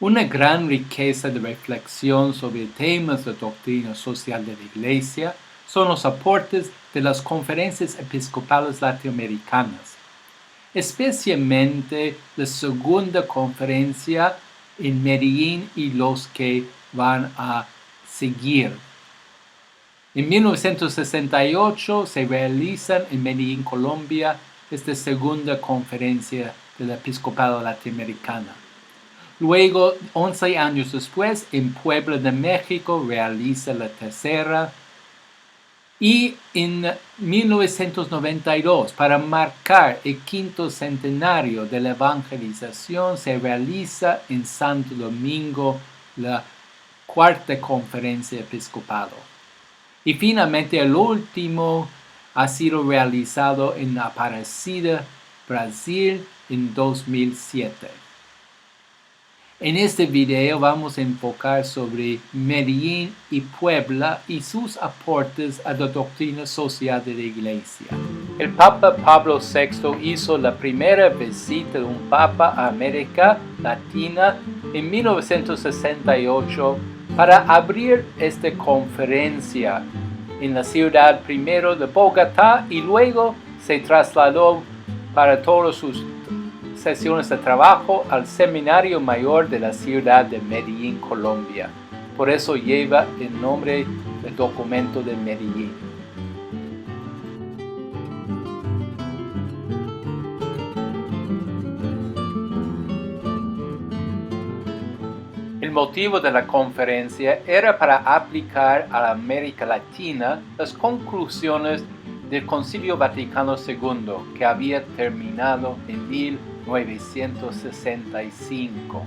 Una gran riqueza de reflexión sobre temas de doctrina social de la Iglesia son los aportes de las conferencias episcopales latinoamericanas, especialmente la segunda conferencia en Medellín y los que van a seguir. En 1968 se realiza en Medellín, Colombia, esta segunda conferencia del episcopado latinoamericana. Luego, 11 años después, en Puebla de México realiza la tercera. Y en 1992, para marcar el 5º centenario de la evangelización, se realiza en Santo Domingo la 4ª conferencia episcopal. Y finalmente el último ha sido realizado en Aparecida, Brasil, en 2007. En este video vamos a enfocar sobre Medellín y Puebla y sus aportes a la doctrina social de la Iglesia. El Papa Pablo VI hizo la primera visita de un Papa a América Latina en 1968 para abrir esta conferencia en la ciudad primero de Bogotá y luego se trasladó para todas sus sesiones de trabajo al Seminario Mayor de la ciudad de Medellín, Colombia. Por eso lleva el nombre del documento de Medellín. El motivo de la conferencia era para aplicar a la América Latina las conclusiones del Concilio Vaticano II, que había terminado en 1965.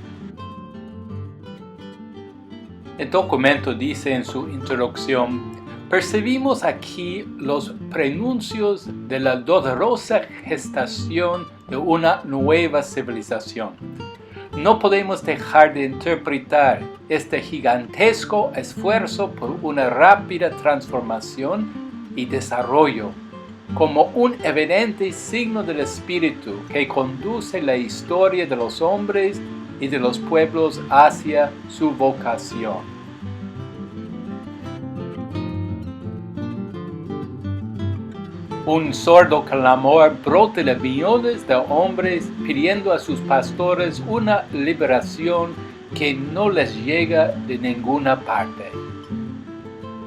El documento dice en su introducción: percibimos aquí los prenuncios de la dolorosa gestación de una nueva civilización. No podemos dejar de interpretar este gigantesco esfuerzo por una rápida transformación y desarrollo como un evidente signo del Espíritu que conduce la historia de los hombres y de los pueblos hacia su vocación. Un sordo clamor brota de millones de hombres pidiendo a sus pastores una liberación que no les llega de ninguna parte.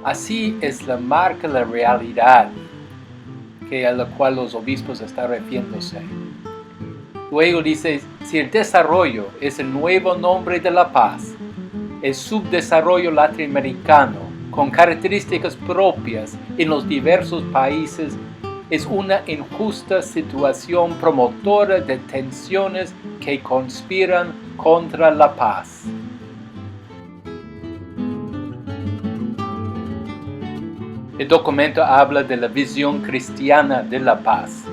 Así es la marca la realidad a la cual los obispos están refiriéndose. Luego dice: si el desarrollo es el nuevo nombre de la paz, el subdesarrollo latinoamericano, con características propias en los diversos países, es una injusta situación promotora de tensiones que conspiran contra la paz. El documento habla de la visión cristiana de la paz,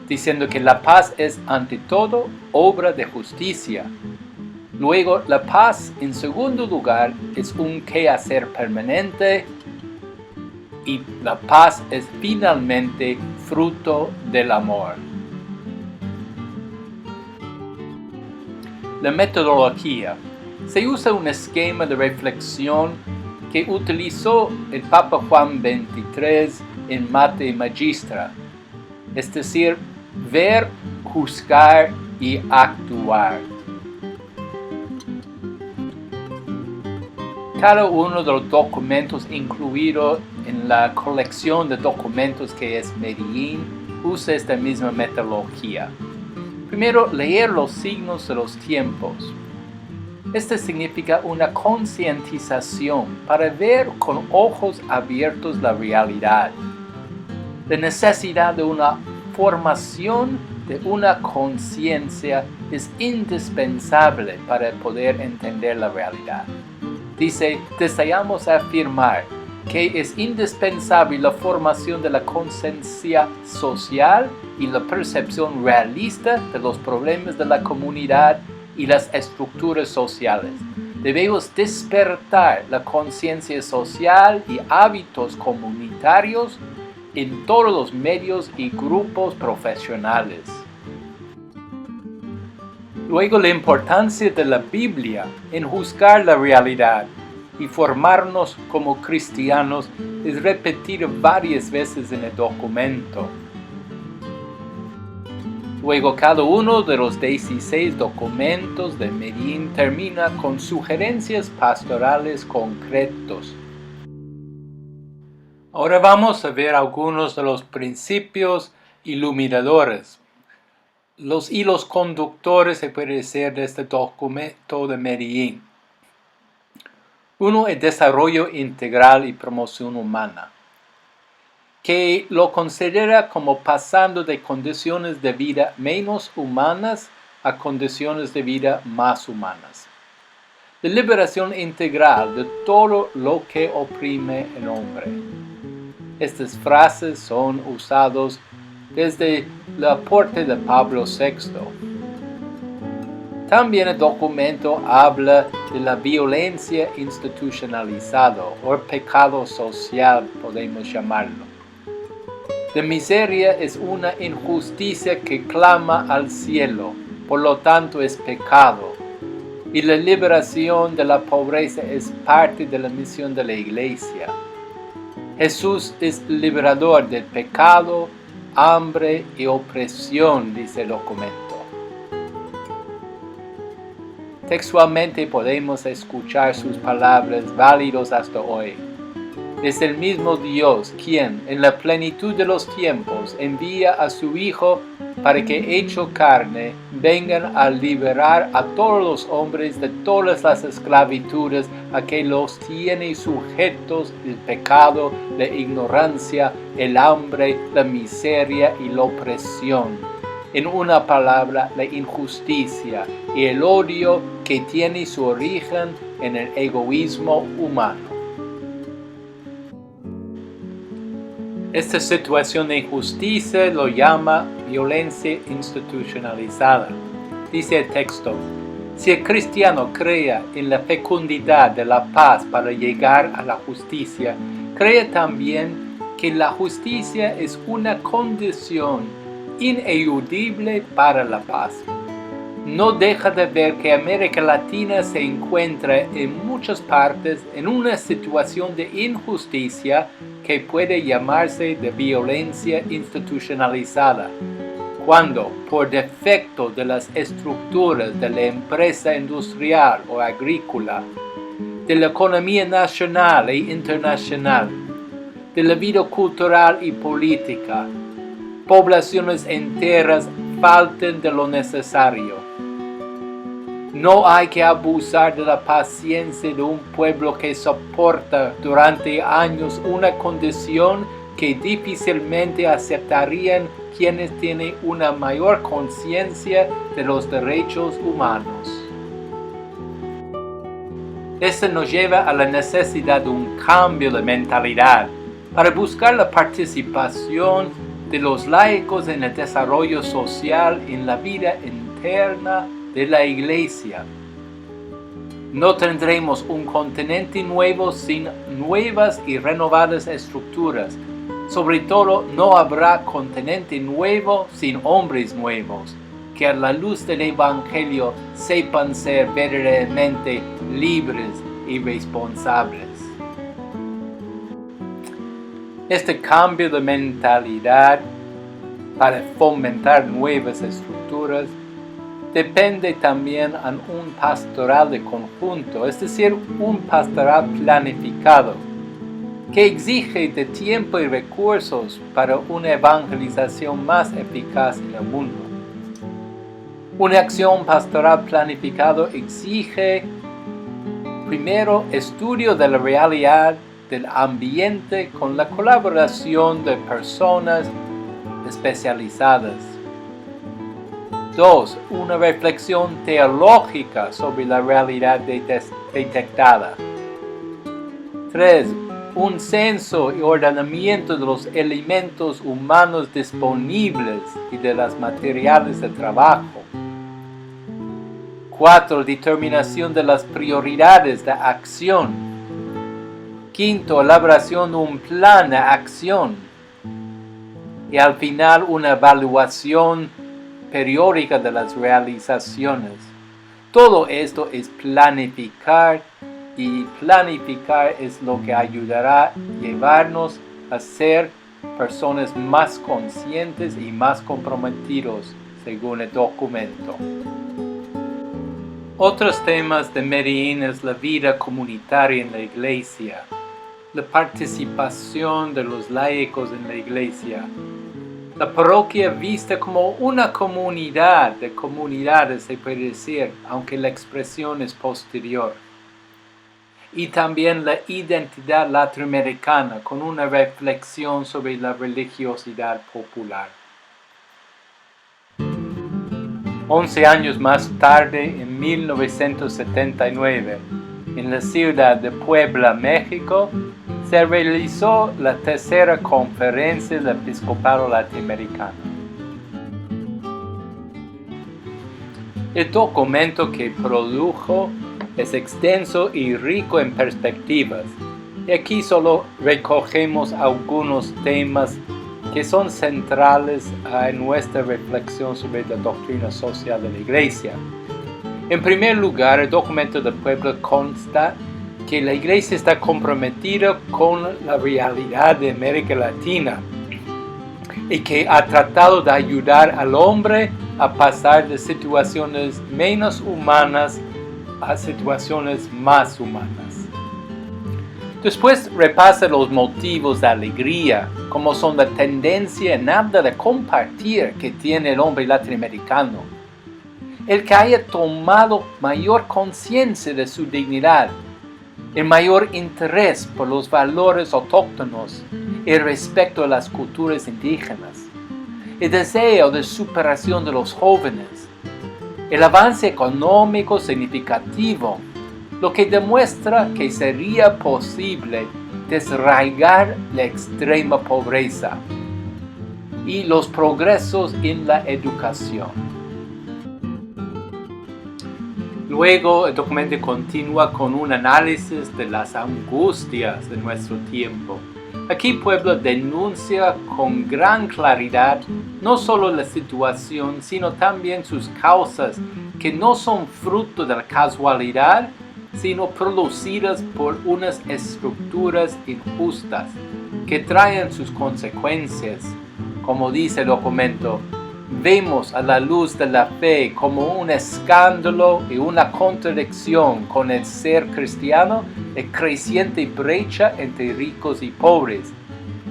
diciendo que la paz es ante todo obra de justicia. Luego, la paz, en segundo lugar, es un quehacer permanente y la paz es finalmente fruto del amor. La metodología. Se usa un esquema de reflexión que utilizó el Papa Juan XXIII en Mater Magistra, es decir, ver, juzgar y actuar. Cada uno de los documentos incluidos en la colección de documentos que es Medellín usa esta misma metodología. Primero, leer los signos de los tiempos. Esto significa una concientización para ver con ojos abiertos la realidad. La necesidad de una formación de una conciencia es indispensable para poder entender la realidad. Dice: deseamos afirmar que es indispensable la formación de la conciencia social y la percepción realista de los problemas de la comunidad y las estructuras sociales. Debemos despertar la conciencia social y hábitos comunitarios en todos los medios y grupos profesionales. Luego, la importancia de la Biblia en juzgar la realidad y formarnos como cristianos es repetida varias veces en el documento. Luego, cada uno de los 16 documentos de Medellín termina con sugerencias pastorales concretos. Ahora vamos a ver algunos de los principios iluminadores, los hilos conductores, se puede decir, de este documento de Medellín. Uno, el desarrollo integral y promoción humana, que lo considera como pasando de condiciones de vida menos humanas a condiciones de vida más humanas. La liberación integral de todo lo que oprime al hombre. Estas frases son usadas desde el aporte de Pablo VI. También el documento habla de la violencia institucionalizada o pecado social, podemos llamarlo. La miseria es una injusticia que clama al cielo, por lo tanto es pecado. Y la liberación de la pobreza es parte de la misión de la Iglesia. Jesús es liberador del pecado, hambre y opresión, dice el documento. Textualmente podemos escuchar sus palabras válidas hasta hoy. Es el mismo Dios quien, en la plenitud de los tiempos, envía a su Hijo para que, hecho carne, vengan a liberar a todos los hombres de todas las esclavitudes a que los tiene sujetos el pecado, la ignorancia, el hambre, la miseria y la opresión. En una palabra, la injusticia y el odio que tiene su origen en el egoísmo humano. Esta situación de injusticia lo llama violencia institucionalizada. Dice el texto: si el cristiano crea en la fecundidad de la paz para llegar a la justicia, cree también que la justicia es una condición ineludible para la paz. No deja de ver que América Latina se encuentra en muchas partes en una situación de injusticia que puede llamarse de violencia institucionalizada, cuando, por defecto de las estructuras de la empresa industrial o agrícola, de la economía nacional e internacional, de la vida cultural y política, poblaciones enteras falten de lo necesario. No hay que abusar de la paciencia de un pueblo que soporta durante años una condición que difícilmente aceptarían quienes tienen una mayor conciencia de los derechos humanos. Esto nos lleva a la necesidad de un cambio de mentalidad para buscar la participación de los laicos en el desarrollo social en la vida interna de la Iglesia. No tendremos un continente nuevo sin nuevas y renovadas estructuras. Sobre todo, no habrá continente nuevo sin hombres nuevos, que a la luz del Evangelio sepan ser verdaderamente libres y responsables. Este cambio de mentalidad para fomentar nuevas estructuras depende también de un pastoral de conjunto, es decir, un pastoral planificado, que exige de tiempo y recursos para una evangelización más eficaz en el mundo. Una acción pastoral planificada exige, primero, estudio de la realidad del ambiente con la colaboración de personas especializadas. 2. Una reflexión teológica sobre la realidad detectada. 3. Un censo y ordenamiento de los elementos humanos disponibles y de los materiales de trabajo. 4. Determinación de las prioridades de acción. 5. Elaboración de un plan de acción. Y al final, una evaluación periódica de las realizaciones. Todo esto es planificar, y planificar es lo que ayudará a llevarnos a ser personas más conscientes y más comprometidos, según el documento. Otros temas de Medellín es la vida comunitaria en la iglesia, la participación de los laicos en la iglesia, la parroquia vista como una comunidad de comunidades, se puede decir, aunque la expresión es posterior. Y también la identidad latinoamericana, con una reflexión sobre la religiosidad popular. 11 años más tarde, en 1979, en la ciudad de Puebla, México, se realizó la tercera conferencia del episcopado latinoamericano. El documento que produjo es extenso y rico en perspectivas, y aquí solo recogemos algunos temas que son centrales en nuestra reflexión sobre la doctrina social de la Iglesia. En primer lugar, el documento de Puebla consta que la Iglesia está comprometida con la realidad de América Latina y que ha tratado de ayudar al hombre a pasar de situaciones menos humanas a situaciones más humanas. Después repasa los motivos de alegría, como son la tendencia nada de compartir que tiene el hombre latinoamericano, el que haya tomado mayor conciencia de su dignidad, el mayor interés por los valores autóctonos y respecto a las culturas indígenas, el deseo de superación de los jóvenes, el avance económico significativo, lo que demuestra que sería posible desarraigar la extrema pobreza, y los progresos en la educación. Luego, el documento continúa con un análisis de las angustias de nuestro tiempo. Aquí Puebla denuncia con gran claridad no solo la situación, sino también sus causas, que no son fruto de la casualidad, sino producidas por unas estructuras injustas que traen sus consecuencias. Como dice el documento, vemos a la luz de la fe como un escándalo y una contradicción con el ser cristiano la creciente brecha entre ricos y pobres.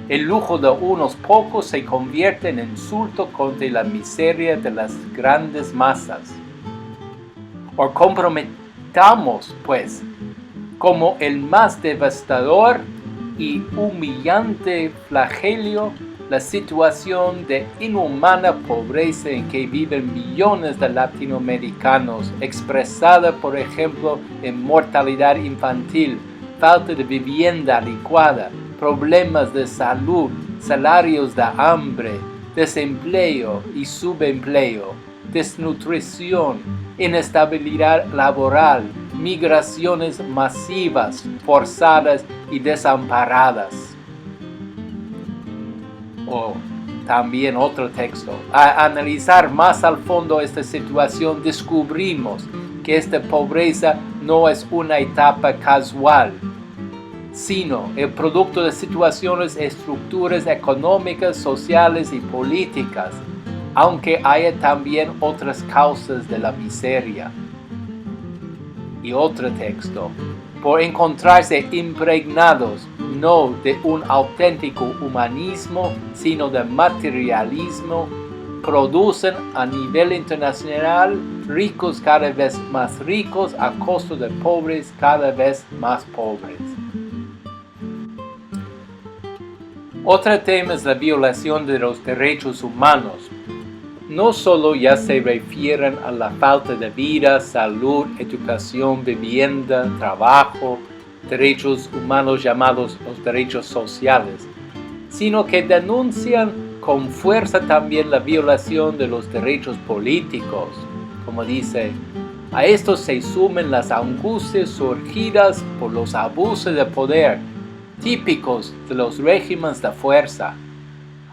El lujo de unos pocos se convierte en insulto contra la miseria de las grandes masas. O comprometamos, pues, como el más devastador y humillante flagelio la situación de inhumana pobreza en que viven millones de latinoamericanos, expresada por ejemplo en mortalidad infantil, falta de vivienda adecuada, problemas de salud, salarios de hambre, desempleo y subempleo, desnutrición, inestabilidad laboral, migraciones masivas, forzadas y desamparadas. O también otro texto. A analizar más al fondo esta situación, descubrimos que esta pobreza no es una etapa casual, sino el producto de situaciones y estructuras económicas, sociales y políticas, aunque haya también otras causas de la miseria. Y otro texto. Por encontrarse impregnados no de un auténtico humanismo, sino de materialismo, producen a nivel internacional ricos cada vez más ricos a costo de pobres cada vez más pobres. Otro tema es la violación de los derechos humanos. No solo ya se refieren a la falta de vida, salud, educación, vivienda, trabajo, derechos humanos llamados los derechos sociales, sino que denuncian con fuerza también la violación de los derechos políticos. Como dice, a esto se sumen las angustias surgidas por los abusos de poder, típicos de los regímenes de fuerza.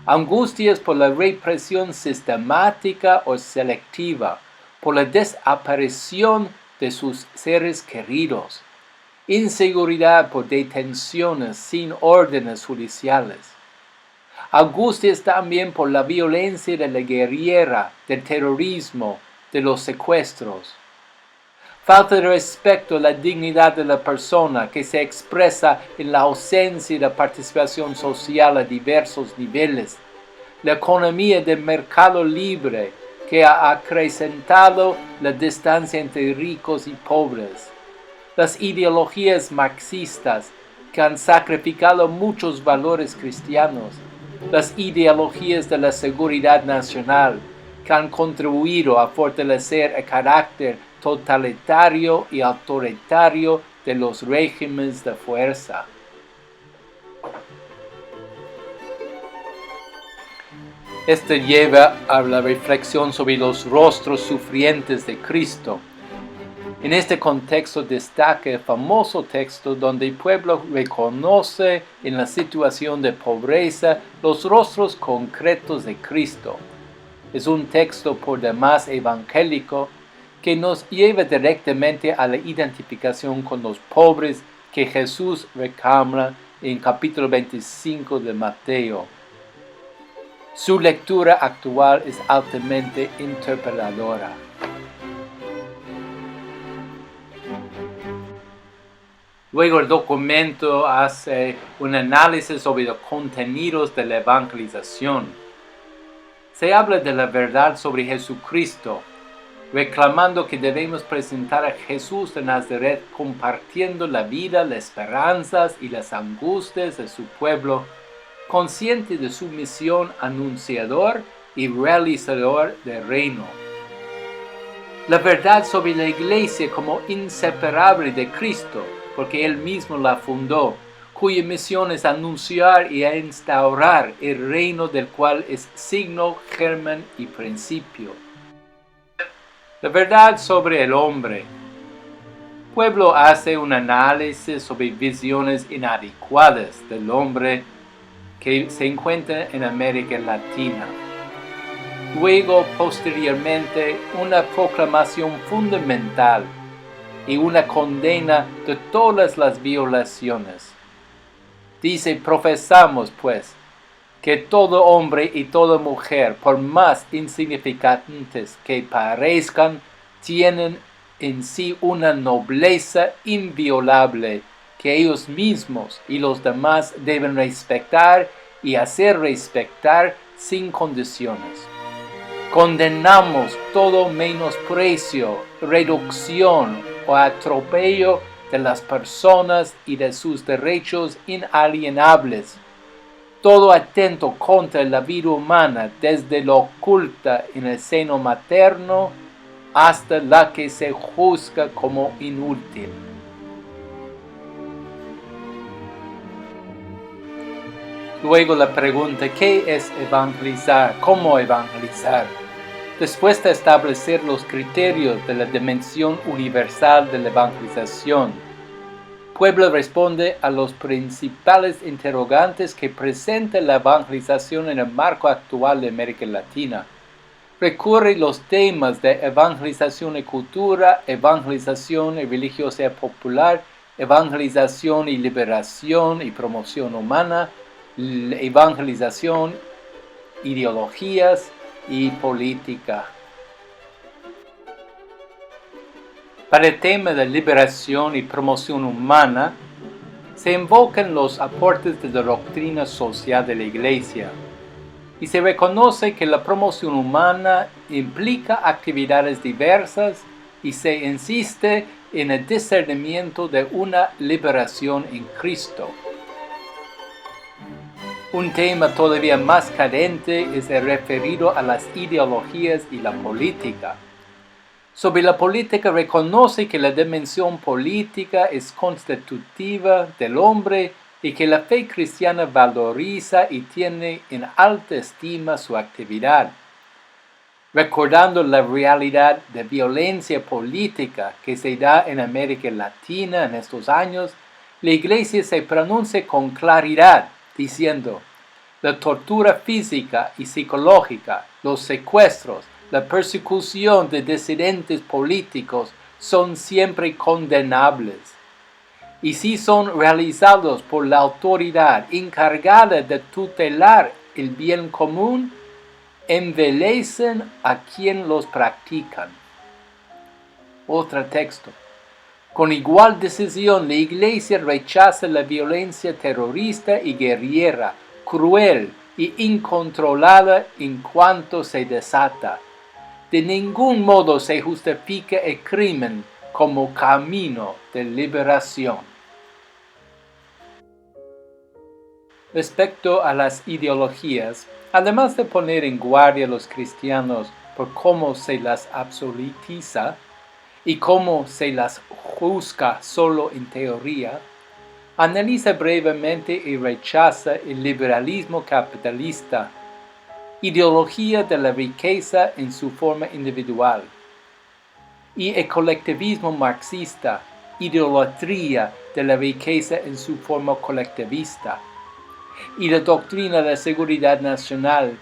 Angustias por la represión sistemática o selectiva, por la desaparición de sus seres queridos, inseguridad por detenciones sin órdenes judiciales, angustias también por la violencia de la guerrilla, del terrorismo, de los secuestros, falta de respeto a la dignidad de la persona que se expresa en la ausencia de participación social a diversos niveles, la economía del mercado libre que ha acrecentado la distancia entre ricos y pobres, las ideologías marxistas que han sacrificado muchos valores cristianos, las ideologías de la seguridad nacional que han contribuido a fortalecer el carácter totalitario y autoritario de los regímenes de fuerza. Esto lleva a la reflexión sobre los rostros sufrientes de Cristo. En este contexto destaca el famoso texto donde el pueblo reconoce en la situación de pobreza los rostros concretos de Cristo. Es un texto por demás evangélico que nos lleva directamente a la identificación con los pobres que Jesús reclama en capítulo 25 de Mateo. Su lectura actual es altamente interpeladora. Luego el documento hace un análisis sobre los contenidos de la evangelización. Se habla de la verdad sobre Jesucristo, reclamando que debemos presentar a Jesús de Nazaret compartiendo la vida, las esperanzas y las angustias de su pueblo, consciente de su misión anunciador y realizador del reino. La verdad sobre la iglesia como inseparable de Cristo, porque Él mismo la fundó, cuya misión es anunciar y instaurar el reino del cual es signo, germen y principio. La verdad sobre el hombre. El pueblo hace un análisis sobre visiones inadecuadas del hombre que se encuentra en América Latina. Luego, posteriormente, una proclamación fundamental y una condena de todas las violaciones. Dice, profesamos pues que todo hombre y toda mujer, por más insignificantes que parezcan, tienen en sí una nobleza inviolable que ellos mismos y los demás deben respetar y hacer respetar sin condiciones. Condenamos todo menosprecio, reducción o atropello de las personas y de sus derechos inalienables. Todo atento contra la vida humana, desde lo oculta en el seno materno hasta la que se juzga como inútil. Luego la pregunta, ¿qué es evangelizar? ¿Cómo evangelizar? Después de establecer los criterios de la dimensión universal de la evangelización, el pueblo responde a los principales interrogantes que presenta la evangelización en el marco actual de América Latina. Recurre los temas de evangelización y cultura, evangelización y religiosidad popular, evangelización y liberación y promoción humana, evangelización, ideologías y política. Para el tema de liberación y promoción humana, se invocan los aportes de la doctrina social de la Iglesia y se reconoce que la promoción humana implica actividades diversas y se insiste en el discernimiento de una liberación en Cristo. Un tema todavía más cadente es el referido a las ideologías y la política. Sobre la política reconoce que la dimensión política es constitutiva del hombre y que la fe cristiana valoriza y tiene en alta estima su actividad. Recordando la realidad de violencia política que se da en América Latina en estos años, la Iglesia se pronuncia con claridad, diciendo, la tortura física y psicológica, los secuestros, la persecución de disidentes políticos son siempre condenables. Y si son realizados por la autoridad encargada de tutelar el bien común, envilecen a quien los practican. Otro texto. Con igual decisión, la Iglesia rechaza la violencia terrorista y guerrillera, cruel e incontrolada en cuanto se desata. De ningún modo se justifica el crimen como camino de liberación. Respecto a las ideologías, además de poner en guardia a los cristianos por cómo se las absolutiza y cómo se las juzga solo en teoría, analiza brevemente y rechaza el liberalismo capitalista, ideología de la riqueza en su forma individual, y el colectivismo marxista, idolatría de la riqueza en su forma colectivista, y la doctrina de la seguridad nacional,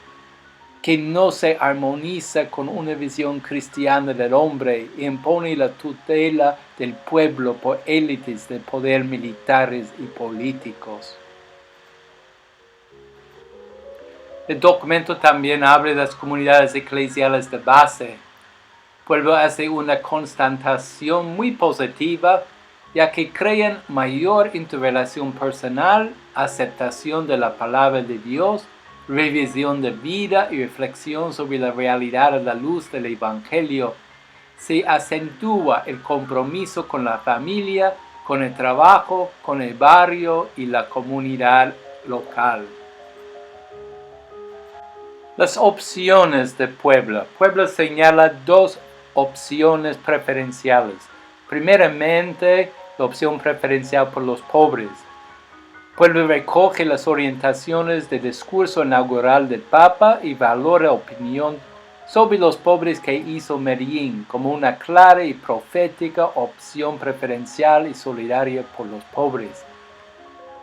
que no se armoniza con una visión cristiana del hombre y impone la tutela del pueblo por élites de poder militares y políticos. El documento también habla de las comunidades eclesiales de base. Pueblo hace una constatación muy positiva, ya que crean mayor interrelación personal, aceptación de la palabra de Dios, revisión de vida y reflexión sobre la realidad a la luz del Evangelio. Se acentúa el compromiso con la familia, con el trabajo, con el barrio y la comunidad local. Las opciones de Puebla. Puebla señala dos opciones preferenciales. Primeramente, la opción preferencial por los pobres. Puebla recoge las orientaciones del discurso inaugural del Papa y valora opinión sobre los pobres que hizo Medellín como una clara y profética opción preferencial y solidaria por los pobres.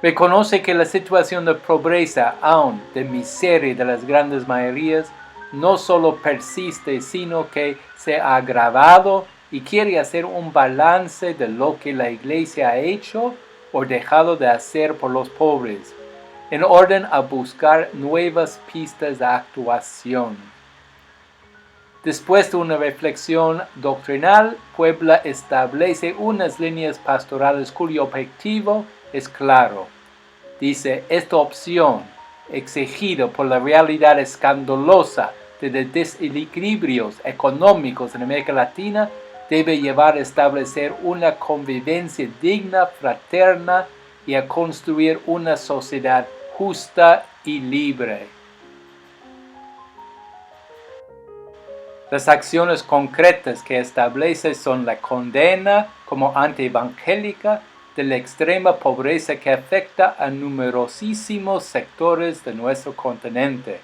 Reconoce que la situación de pobreza, aún de miseria de las grandes mayorías, no solo persiste, sino que se ha agravado y quiere hacer un balance de lo que la Iglesia ha hecho o dejado de hacer por los pobres, en orden a buscar nuevas pistas de actuación. Después de una reflexión doctrinal, Puebla establece unas líneas pastorales cuyo objetivo es claro. Dice, esta opción, exigida por la realidad escandalosa de los desequilibrios económicos en América Latina, debe llevar a establecer una convivencia digna, fraterna y a construir una sociedad justa y libre. Las acciones concretas que establece son la condena como antievangélica de la extrema pobreza que afecta a numerosísimos sectores de nuestro continente.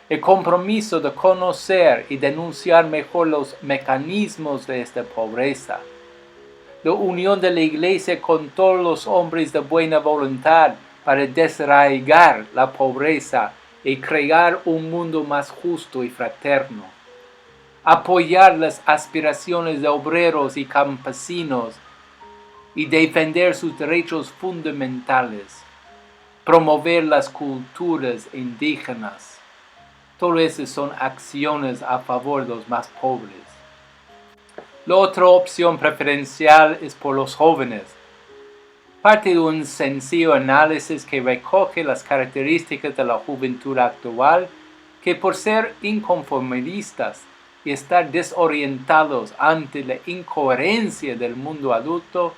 El compromiso de conocer y denunciar mejor los mecanismos de esta pobreza. La unión de la Iglesia con todos los hombres de buena voluntad para desarraigar la pobreza y crear un mundo más justo y fraterno. Apoyar las aspiraciones de obreros y campesinos y defender sus derechos fundamentales, promover las culturas indígenas. Todas esas son acciones a favor de los más pobres. La otra opción preferencial es por los jóvenes. Parte de un sencillo análisis que recoge las características de la juventud actual, que por ser inconformistas y estar desorientados ante la incoherencia del mundo adulto,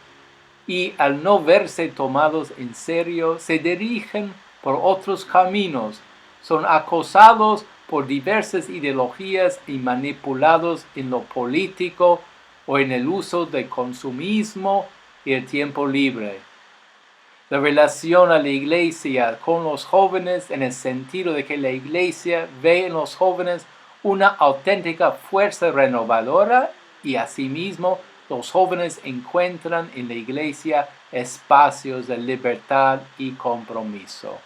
y al no verse tomados en serio, se dirigen por otros caminos, son acosados por diversas ideologías y manipulados en lo político o en el uso del consumismo y el tiempo libre. La relación a la Iglesia con los jóvenes en el sentido de que la Iglesia ve en los jóvenes una auténtica fuerza renovadora y asimismo los jóvenes encuentran en la Iglesia espacios de libertad y compromiso.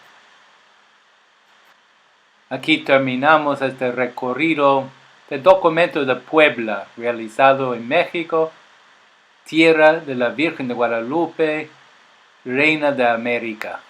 Aquí terminamos este recorrido del documento de Puebla realizado en México tierra de la Virgen de Guadalupe, Reina de América.